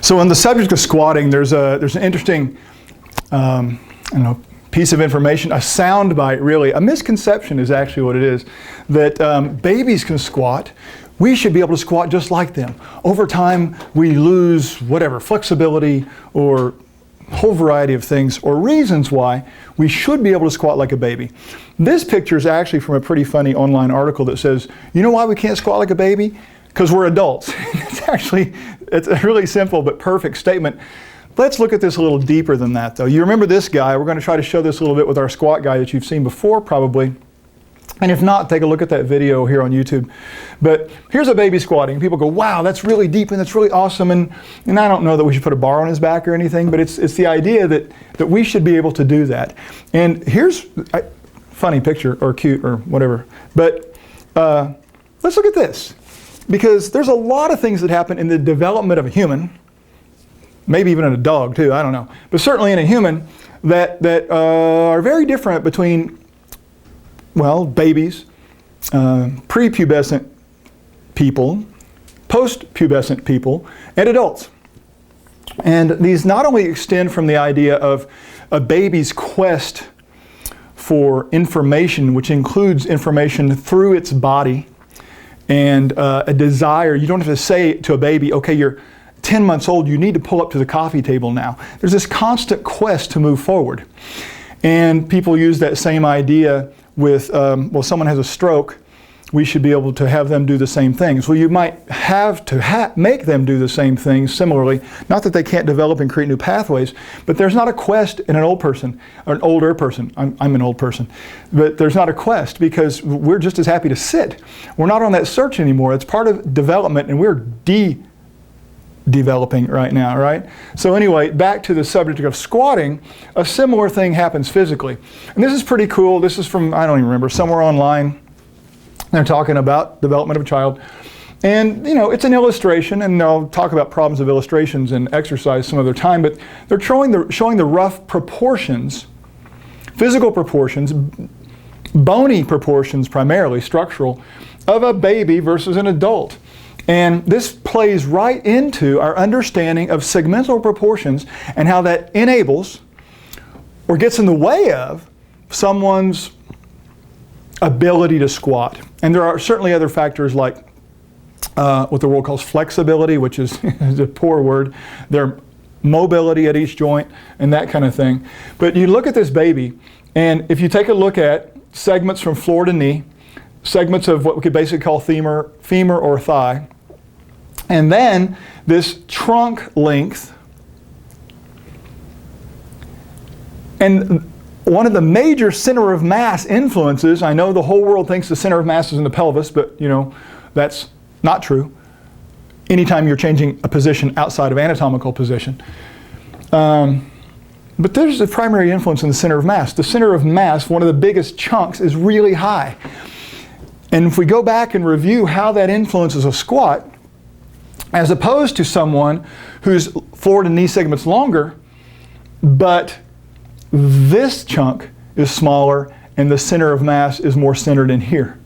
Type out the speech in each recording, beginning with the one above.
So on the subject of squatting, there's an interesting I don't know, piece of information, a soundbite really. A misconception is actually what it is, that babies can squat. We should be able to squat just like them. Over time, we lose whatever, flexibility or a whole variety of things or reasons why we should be able to squat like a baby. This picture is actually from a pretty funny online article that says, you know why we can't squat like a baby? Because we're adults. It's a really simple but perfect statement. Let's look at this a little deeper than that though. You remember this guy. We're going to try to show this a little bit with our squat guy that you've seen before probably. And if not, take a look at that video here on YouTube. But here's a baby squatting. People go, wow, that's really deep and that's really awesome. And I don't know that we should put a bar on his back or anything, but it's the idea that we should be able to do that. And here's a funny picture or cute or whatever. But let's look at this. Because there's a lot of things that happen in the development of a human, maybe even in a dog too, I don't know. But certainly in a human that are very different between, well, babies, prepubescent people, post-pubescent people, and adults. And these not only extend from the idea of a baby's quest for information, which includes information through its body, and a desire. You don't have to say to a baby, okay, you're 10 months old, you need to pull up to the coffee table now. There's this constant quest to move forward. And people use that same idea with, well, someone has a stroke, we should be able to have them do the same things. Well, you might have to make them do the same things similarly. Not that they can't develop and create new pathways, but there's not a quest in an old person, or an older person. I'm an old person. But there's not a quest because we're just as happy to sit. We're not on that search anymore. It's part of development and we're developing right now, right? So anyway, back to the subject of squatting, a similar thing happens physically. And this is pretty cool. This is from, I don't even remember, somewhere online. They're talking about development of a child. And, you know, it's an illustration, and they'll talk about problems of illustrations and exercise some other time, but they're showing the rough proportions, physical proportions, bony proportions primarily, structural, of a baby versus an adult. And this plays right into our understanding of segmental proportions and how that enables or gets in the way of someone's ability to squat. And there are certainly other factors like what the world calls flexibility, which is a poor word, their mobility at each joint and that kind of thing. But you look at this baby, and if you take a look at segments from floor to knee, segments of what we could basically call femur or thigh, and then this trunk length, and one of the major center of mass influences, I know the whole world thinks the center of mass is in the pelvis, but you know, that's not true. Anytime you're changing a position outside of anatomical position. But there's a primary influence in the center of mass. The center of mass, one of the biggest chunks, is really high. And if we go back and review how that influences a squat, as opposed to someone whose floor to knee segment's longer, but this chunk is smaller and the center of mass is more centered in here.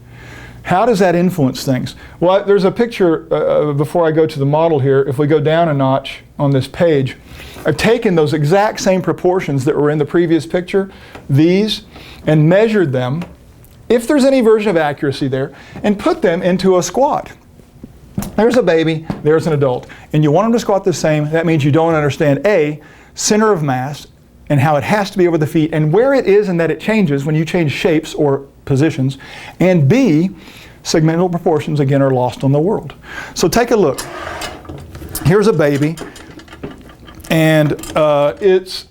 How does that influence things? Well, there's a picture before I go to the model here. If we go down a notch on this page, I've taken those exact same proportions that were in the previous picture, these, and measured them, if there's any version of accuracy there, and put them into a squat. There's a baby, there's an adult. And you want them to squat the same. That means you don't understand A, center of mass, and how it has to be over the feet, and where it is and that it changes when you change shapes or positions. And B, segmental proportions, again, are lost on the world. So take a look. Here's a baby, and it's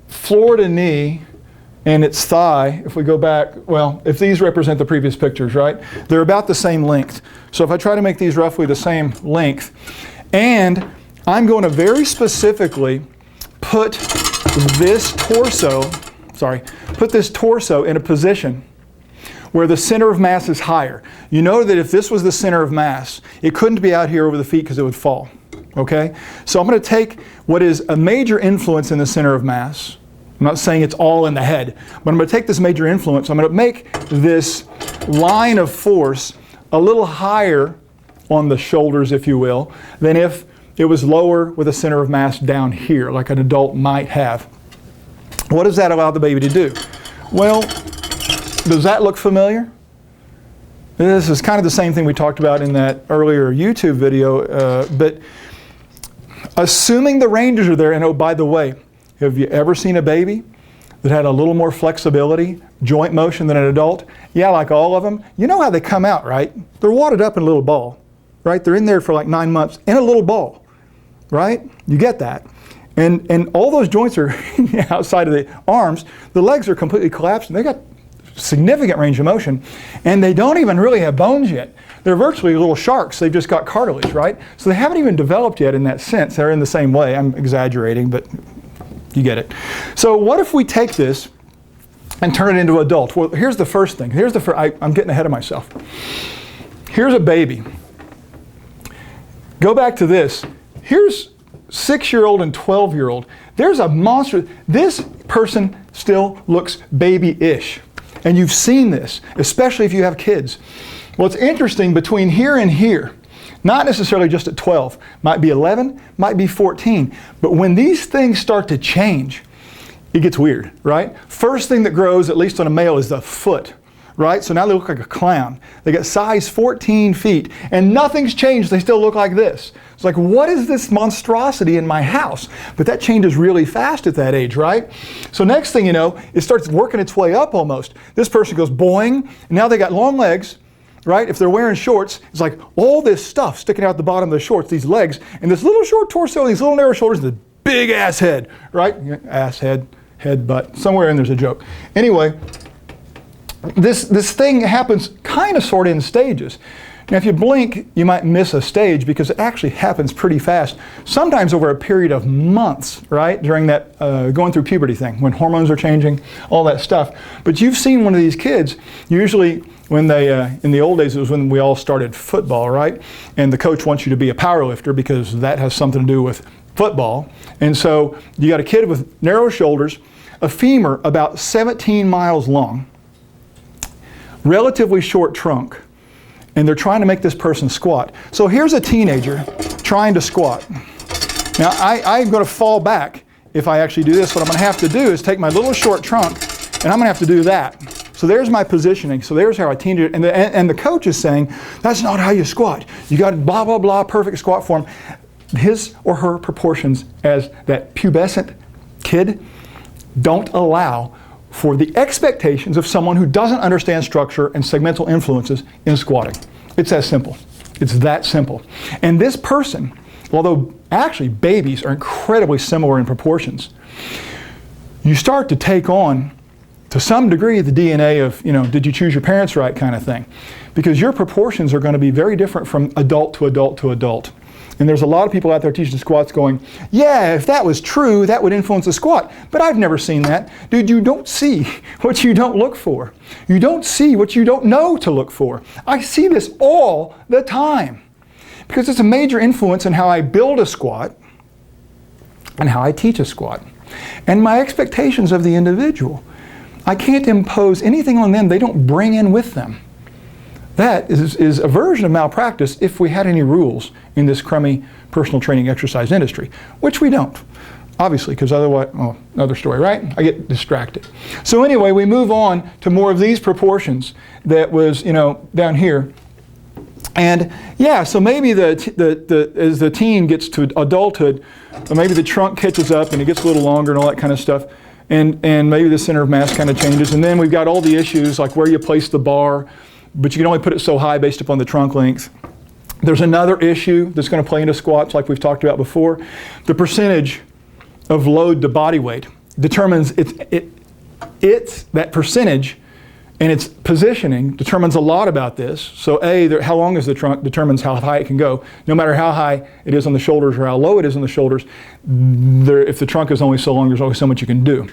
floor to knee, and its thigh, if we go back, well, if these represent the previous pictures, right? They're about the same length. So if I try to make these roughly the same length, and I'm going to very specifically put this torso in a position where the center of mass is higher. You know that if this was the center of mass, it couldn't be out here over the feet because it would fall, okay? So I'm going to take what is a major influence in the center of mass. I'm not saying it's all in the head, but I'm going to take this major influence. I'm going to make this line of force a little higher on the shoulders, if you will, than if it was lower with a center of mass down here, like an adult might have. What does that allow the baby to do? Well, does that look familiar? This is kind of the same thing we talked about in that earlier YouTube video, but assuming the ranges are there, and oh, by the way, have you ever seen a baby that had a little more flexibility, joint motion than an adult? Yeah, like all of them. You know how they come out, right? They're wadded up in a little ball, right? They're in there for like 9 months in a little ball, right? You get that. And all those joints are outside of the arms. The legs are completely collapsed, and they got significant range of motion, and they don't even really have bones yet. They're virtually little sharks. They've just got cartilage, right? So they haven't even developed yet in that sense. They're in the same way. I'm exaggerating, but you get it. So what if we take this and turn it into adult? Well, here's the first thing. I'm getting ahead of myself. Here's a baby. Go back to this. Here's 6-year-old and 12-year-old. There's a monster. This person still looks baby-ish. And you've seen this, especially if you have kids. Well, it's interesting, between here and here, not necessarily just at 12, might be 11, might be 14, but when these things start to change, it gets weird, right? First thing that grows, at least on a male, is the foot, right? So now they look like a clown. They got size 14 feet, and nothing's changed. They still look like this. It's like, what is this monstrosity in my house? But that changes really fast at that age, right? So next thing you know, it starts working its way up almost. This person goes boing, and now they got long legs, right? If they're wearing shorts, it's like all this stuff sticking out the bottom of the shorts, these legs, and this little short torso, these little narrow shoulders, and this big ass head, right? Ass, head, butt. Somewhere in there's a joke. Anyway, this thing happens kind of sort of in stages. Now, if you blink, you might miss a stage because it actually happens pretty fast, sometimes over a period of months, right? During that going through puberty thing, when hormones are changing, all that stuff. But you've seen one of these kids, usually when they, in the old days, it was when we all started football, right? And the coach wants you to be a power lifter because that has something to do with football. And so you got a kid with narrow shoulders, a femur about 17 miles long, relatively short trunk, and they're trying to make this person squat. So here's a teenager trying to squat. Now I'm going to fall back if I actually do this. What I'm going to have to do is take my little short trunk, and I'm going to have to do that. So there's my positioning. So there's how a teenager, and the coach is saying, that's not how you squat. You got blah, blah, blah, perfect squat form. His or her proportions as that pubescent kid don't allow for the expectations of someone who doesn't understand structure and segmental influences in squatting. It's that simple. It's that simple. And this person, although actually babies are incredibly similar in proportions, you start to take on, to some degree, the DNA of, did you choose your parents right kind of thing. Because your proportions are going to be very different from adult to adult to adult. And there's a lot of people out there teaching squats going, yeah, if that was true, that would influence the squat. But I've never seen that. Dude, you don't see what you don't look for. You don't see what you don't know to look for. I see this all the time because it's a major influence in how I build a squat and how I teach a squat. And my expectations of the individual. I can't impose anything on them they don't bring in with them. That is a version of malpractice if we had any rules in this crummy personal training exercise industry, which we don't, obviously, because otherwise, well, another story, right? I get distracted. So anyway, we move on to more of these proportions that was, down here. And yeah, so maybe as the teen gets to adulthood, maybe the trunk catches up and it gets a little longer and all that kind of stuff. And maybe the center of mass kind of changes. And then we've got all the issues like where you place the bar, but you can only put it so high based upon the trunk length. There's another issue that's going to play into squats like we've talked about before. The percentage of load to body weight determines it's that percentage, and its positioning determines a lot about this. So how long is the trunk determines how high it can go. No matter how high it is on the shoulders or how low it is on the shoulders, if the trunk is only so long, there's only so much you can do.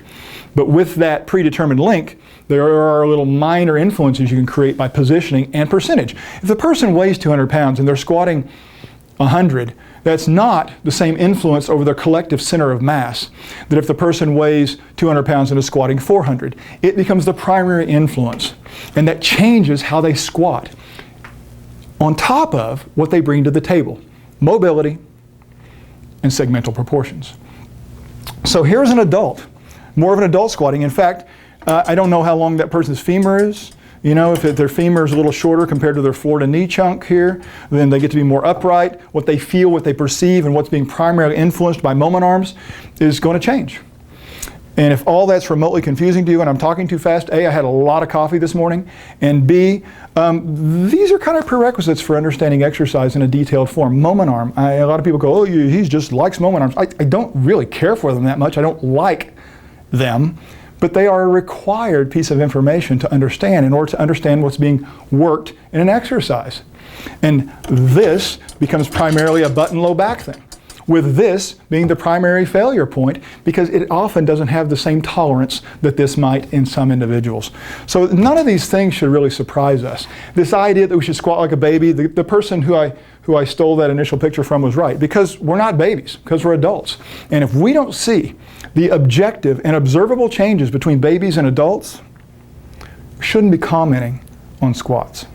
But with that predetermined link, there are little minor influences you can create by positioning and percentage. If the person weighs 200 pounds and they're squatting 100, that's not the same influence over their collective center of mass that if the person weighs 200 pounds and is squatting 400. It becomes the primary influence, and that changes how they squat on top of what they bring to the table. Mobility, in segmental proportions. So here's an adult, more of an adult squatting. In fact, I don't know how long that person's femur is. You know, if their femur is a little shorter compared to their floor to knee chunk here, then they get to be more upright. What they feel, what they perceive, and what's being primarily influenced by moment arms is going to change. And if all that's remotely confusing to you and I'm talking too fast, A, I had a lot of coffee this morning, and B, these are kind of prerequisites for understanding exercise in a detailed form. Moment arm. A lot of people go, oh, he just likes moment arms. I don't really care for them that much. I don't like them. But they are a required piece of information to understand in order to understand what's being worked in an exercise. And this becomes primarily a button low back thing, with this being the primary failure point because it often doesn't have the same tolerance that this might in some individuals. So none of these things should really surprise us. This idea that we should squat like a baby, the person who I stole that initial picture from was right, because we're not babies, because we're adults. And if we don't see the objective and observable changes between babies and adults, we shouldn't be commenting on squats.